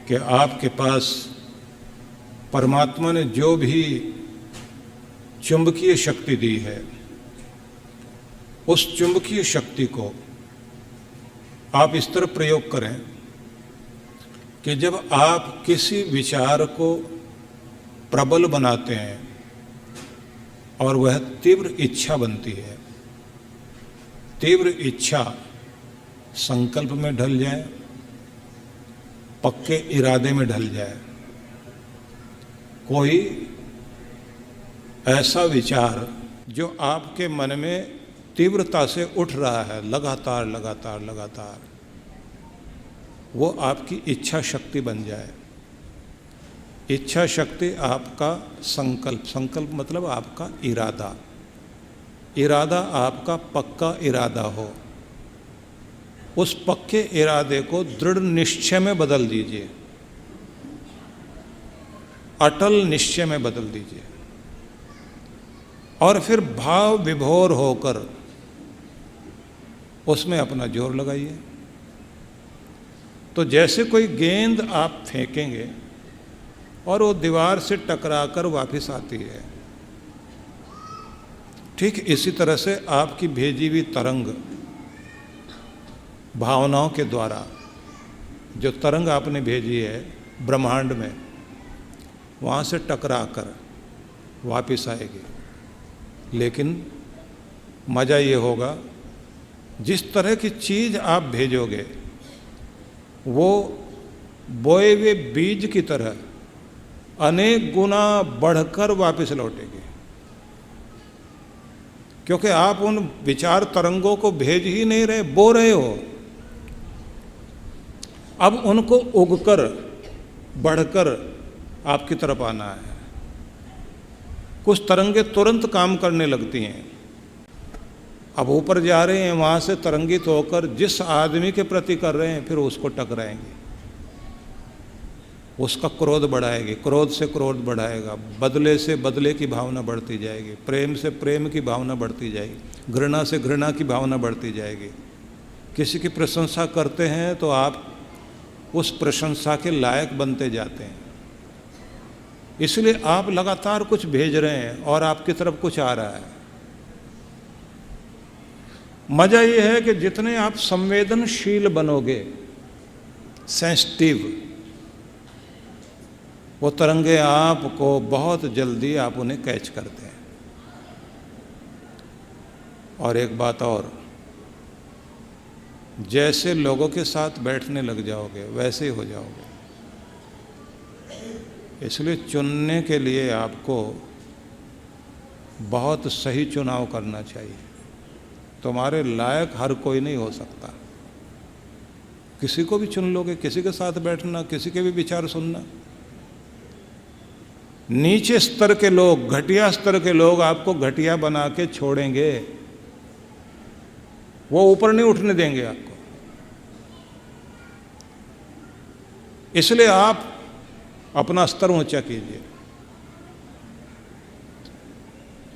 कि आपके पास परमात्मा ने जो भी चुंबकीय शक्ति दी है, उस चुंबकीय शक्ति को आप इस तरह प्रयोग करें कि जब आप किसी विचार को प्रबल बनाते हैं और वह तीव्र इच्छा बनती है, तीव्र इच्छा संकल्प में ढल जाए, पक्के इरादे में ढल जाए, कोई ऐसा विचार जो आपके मन में तीव्रता से उठ रहा है, लगातार लगातार लगातार, वो आपकी इच्छा शक्ति बन जाए। इच्छा शक्ति आपका संकल्प, संकल्प मतलब आपका इरादा, इरादा आपका पक्का इरादा हो। उस पक्के इरादे को दृढ़ निश्चय में बदल दीजिए, अटल निश्चय में बदल दीजिए, और फिर भाव विभोर होकर उसमें अपना जोर लगाइए। तो जैसे कोई गेंद आप फेंकेंगे और वो दीवार से टकराकर वापस आती है, ठीक इसी तरह से आपकी भेजी हुई तरंग, भावनाओं के द्वारा जो तरंग आपने भेजी है ब्रह्मांड में, वहाँ से टकराकर वापस आएगी। लेकिन मज़ा ये होगा, जिस तरह की चीज़ आप भेजोगे वो बोए हुए बीज की तरह अनेक गुना बढ़कर वापस लौटेगी, क्योंकि आप उन विचार तरंगों को भेज ही नहीं रहे, बो रहे हो। अब उनको उगकर बढ़कर आपकी तरफ आना है। कुछ तरंगे तुरंत काम करने लगती हैं, अब ऊपर जा रहे हैं, वहाँ से तरंगित होकर जिस आदमी के प्रति कर रहे हैं फिर उसको टकराएंगे, उसका क्रोध बढ़ाएगी, क्रोध से क्रोध बढ़ाएगा, बदले से बदले की भावना बढ़ती जाएगी, प्रेम से प्रेम की भावना बढ़ती जाएगी, घृणा से घृणा की भावना बढ़ती जाएगी। किसी की प्रशंसा करते हैं तो आप उस प्रशंसा के लायक बनते जाते हैं। इसलिए आप लगातार कुछ भेज रहे हैं और आपकी तरफ कुछ आ रहा है। मज़ा ये है कि जितने आप संवेदनशील बनोगे, सेंसिटिव, वो तरंगे आपको बहुत जल्दी आप उन्हें कैच करते हैं। और एक बात और, जैसे लोगों के साथ बैठने लग जाओगे वैसे ही हो जाओगे। इसलिए चुनने के लिए आपको बहुत सही चुनाव करना चाहिए। तुम्हारे लायक हर कोई नहीं हो सकता। किसी को भी चुन लोगे, किसी के साथ बैठना, किसी के भी विचार सुनना। नीचे स्तर के लोग, घटिया स्तर के लोग आपको घटिया बना के छोड़ेंगे, वो ऊपर नहीं उठने देंगे आपको। इसलिए आप अपना स्तर ऊंचा कीजिए।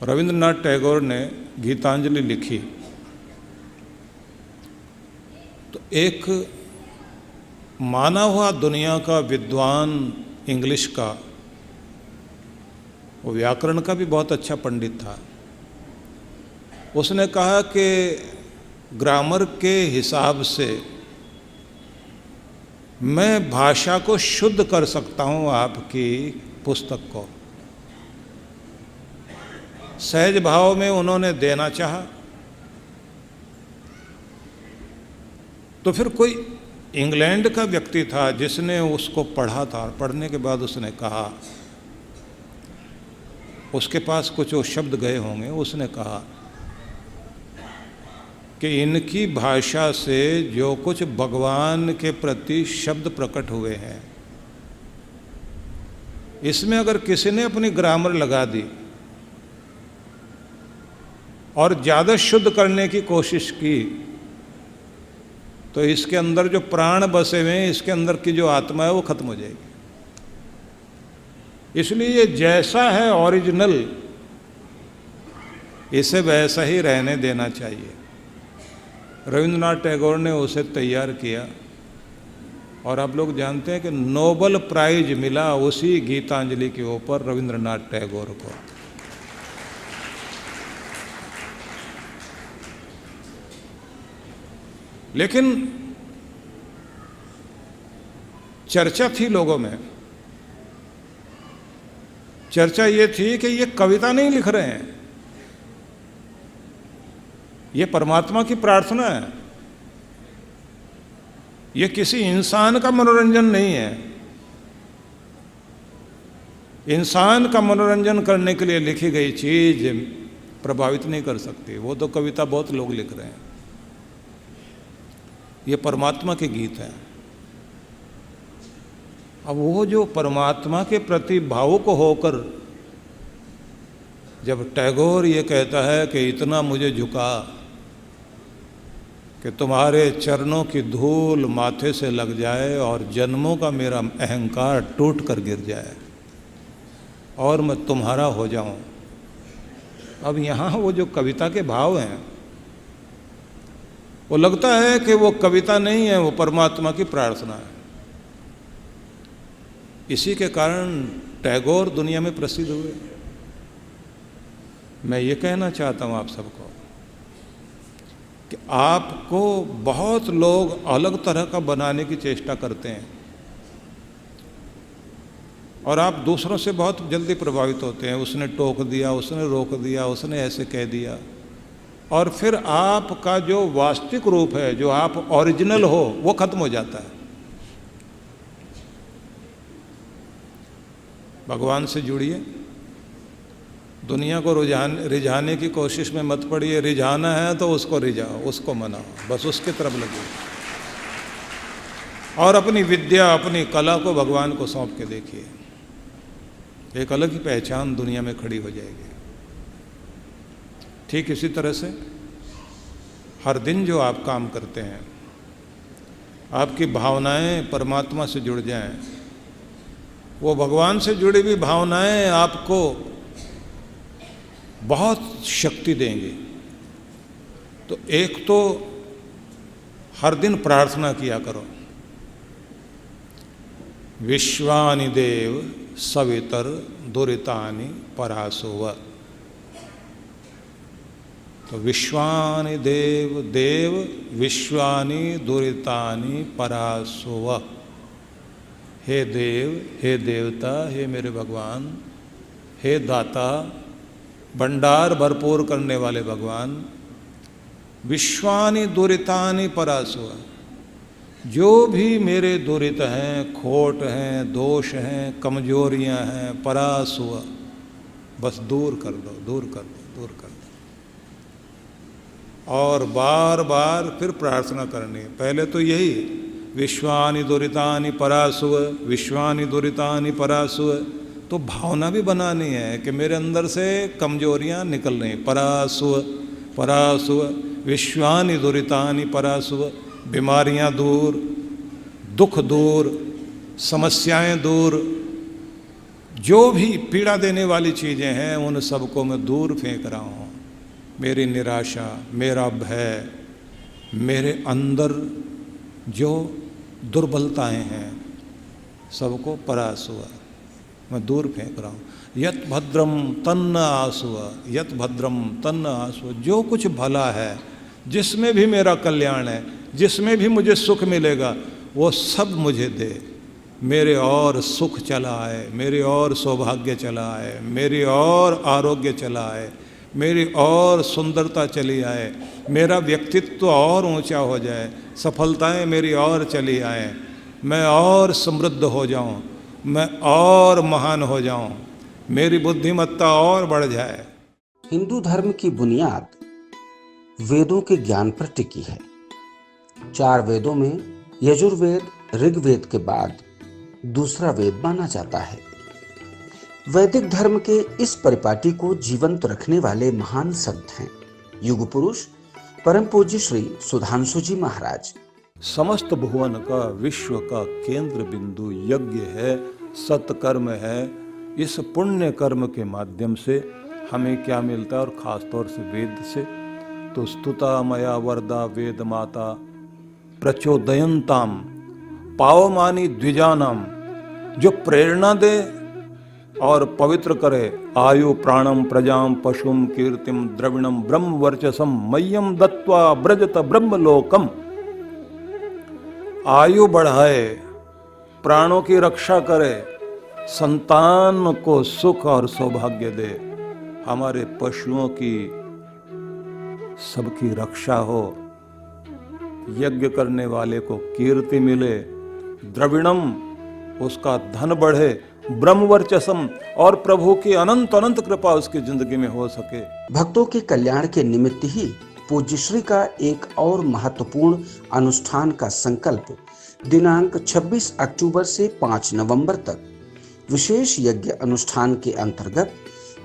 रविंद्रनाथ टैगोर ने गीतांजलि लिखी तो एक माना हुआ दुनिया का विद्वान, इंग्लिश का, वो व्याकरण का भी बहुत अच्छा पंडित था, उसने कहा कि ग्रामर के हिसाब से मैं भाषा को शुद्ध कर सकता हूँ आपकी पुस्तक को। सहज भाव में उन्होंने देना चाहा, तो फिर कोई इंग्लैंड का व्यक्ति था जिसने उसको पढ़ा था। पढ़ने के बाद उसने कहा, उसके पास कुछ वो शब्द गए होंगे, उसने कहा कि इनकी भाषा से जो कुछ भगवान के प्रति शब्द प्रकट हुए हैं, इसमें अगर किसी ने अपनी ग्रामर लगा दी और ज़्यादा शुद्ध करने की कोशिश की, तो इसके अंदर जो प्राण बसे हुए हैं, इसके अंदर की जो आत्मा है वो खत्म हो जाएगी। इसलिए ये जैसा है ओरिजिनल, इसे वैसा ही रहने देना चाहिए। रविंद्रनाथ टैगोर ने उसे तैयार किया और आप लोग जानते हैं कि नोबेल प्राइज मिला उसी गीतांजलि के ऊपर रविंद्रनाथ टैगोर को। लेकिन चर्चा थी लोगों में, चर्चा ये थी कि ये कविता नहीं लिख रहे हैं, ये परमात्मा की प्रार्थना है, ये किसी इंसान का मनोरंजन नहीं है। इंसान का मनोरंजन करने के लिए लिखी गई चीज प्रभावित नहीं कर सकती। वो तो कविता बहुत लोग लिख रहे हैं, ये परमात्मा के गीत हैं। अब वो जो परमात्मा के प्रति भावुक होकर जब टैगोर ये कहता है कि इतना मुझे झुका कि तुम्हारे चरणों की धूल माथे से लग जाए और जन्मों का मेरा अहंकार टूट कर गिर जाए और मैं तुम्हारा हो जाऊं। अब यहाँ वो जो कविता के भाव हैं, वो लगता है कि वो कविता नहीं है, वो परमात्मा की प्रार्थना है। इसी के कारण टैगोर दुनिया में प्रसिद्ध हुए। मैं ये कहना चाहता हूँ आप सबको कि आपको बहुत लोग अलग तरह का बनाने की चेष्टा करते हैं और आप दूसरों से बहुत जल्दी प्रभावित होते हैं। उसने टोक दिया, उसने रोक दिया, उसने ऐसे कह दिया, और फिर आपका जो वास्तविक रूप है, जो आप ओरिजिनल हो, वो खत्म हो जाता है। भगवान से जुड़िए, दुनिया को रिझाने की कोशिश में मत पड़िए। रिझाना है तो उसको रिझाओ, उसको मनाओ, बस उसकी तरफ लगिए और अपनी विद्या, अपनी कला को भगवान को सौंप के देखिए। एक अलग ही पहचान दुनिया में खड़ी हो जाएगी। ठीक इसी तरह से हर दिन जो आप काम करते हैं, आपकी भावनाएं परमात्मा से जुड़ जाएं, वो भगवान से जुड़ी हुई भावनाएं आपको बहुत शक्ति देंगी। तो एक तो हर दिन प्रार्थना किया करो, विश्वानि देव सवितर दुरितानि परासुव। तो विश्वानि देव देव विश्वानि दुरितानि परासुव। हे देव, हे देवता, हे मेरे भगवान, हे दाता, भंडार भरपूर करने वाले भगवान, विश्वानि दुरितानि परासुव। जो भी मेरे दुरित हैं, खोट हैं, दोष हैं, कमजोरियां हैं, परासुव, बस दूर कर दो, दूर कर दो, दूर कर दो। और बार बार फिर प्रार्थना करनी है। पहले तो यही, विश्वानि दुरितानि परासुव, विश्वानि दुरितानि परासुव। तो भावना भी बनानी है कि मेरे अंदर से कमजोरियां निकल रही, परासुव परासुव, विश्वानि दुरितानि परासुव। बीमारियां दूर, दुख दूर, समस्याएं दूर, जो भी पीड़ा देने वाली चीज़ें हैं उन सबको मैं दूर फेंक रहा हूँ। मेरी निराशा, मेरा भय, मेरे अंदर जो दुर्बलताएं हैं, सबको परासुव मैं दूर फेंक रहा हूँ। यत भद्रम तन्न आसुव, यत भद्रम तन्न आसुव। जो कुछ भला है, जिसमें भी मेरा कल्याण है, जिसमें भी मुझे सुख मिलेगा, वो सब मुझे दे। मेरे और सुख चला आए, मेरे और सौभाग्य चला आए, मेरे और आरोग्य चला आए, मेरी और सुंदरता चली आए, मेरा व्यक्तित्व और ऊंचा हो जाए, सफलताएं मेरी और चली आए, मैं और समृद्ध हो जाऊं, मैं और महान हो जाऊं, मेरी बुद्धिमत्ता और बढ़ जाए। हिंदू धर्म की बुनियाद वेदों के ज्ञान पर टिकी है। 4 वेदों में यजुर्वेद ऋग्वेद के बाद दूसरा वेद माना जाता है। वैदिक धर्म के इस परिपाटी को जीवंत रखने वाले महान संत हैं युग पुरुष परम पूज्य श्री सुधांशु जी महाराज। समस्त भुवन का, विश्व का केंद्र बिंदु यज्ञ है, सत्कर्म है। इस पुण्य कर्म के माध्यम से हमें क्या मिलता है, और खासतौर से वेद से, तो स्तुता मया वरदा वेद माता प्रचोदयंताम पावमानी द्विजानम, जो प्रेरणा दे और पवित्र करे। आयु प्राणम प्रजाम पशुम कीर्तिम द्रविणम ब्रह्म वर्चसम मह्यम दत्वा ब्रजत ब्रह्मलोकम। आयु बढ़ाए, प्राणों की रक्षा करे, संतान को सुख और सौभाग्य दे, हमारे पशुओं की सबकी रक्षा हो, यज्ञ करने वाले को कीर्ति मिले, द्रविणम उसका धन बढ़े, ब्रह्मवर्चसम और प्रभु की अनंत अनंत कृपा उसकी जिंदगी में हो सके। भक्तों के कल्याण के निमित्त ही पूज्य श्री का एक और महत्वपूर्ण अनुष्ठान का संकल्प दिनांक 26 अक्टूबर से 5 नवंबर तक विशेष यज्ञ अनुष्ठान के अंतर्गत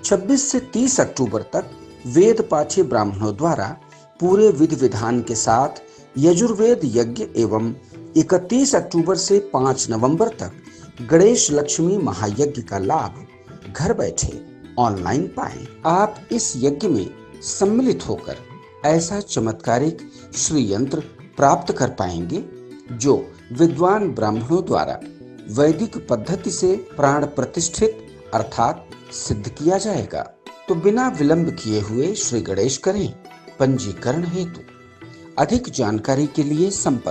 26 से 30 अक्टूबर तक वेद पाठी ब्राह्मणों द्वारा पूरे विधि विधान के साथ यजुर्वेद यज्ञ एवं 31 अक्टूबर से 5 नवंबर तक गणेश लक्ष्मी महायज्ञ का लाभ घर बैठे ऑनलाइन पाएं। आप इस यज्ञ में सम्मिलित होकर ऐसा चमत्कारिक श्री यंत्र प्राप्त कर पाएंगे जो विद्वान ब्राह्मणों द्वारा वैदिक पद्धति से प्राण प्रतिष्ठित अर्थात सिद्ध किया जाएगा। तो बिना विलंब किए हुए श्री गणेश करें पंजीकरण हेतु। अधिक जानकारी के लिए संपर्क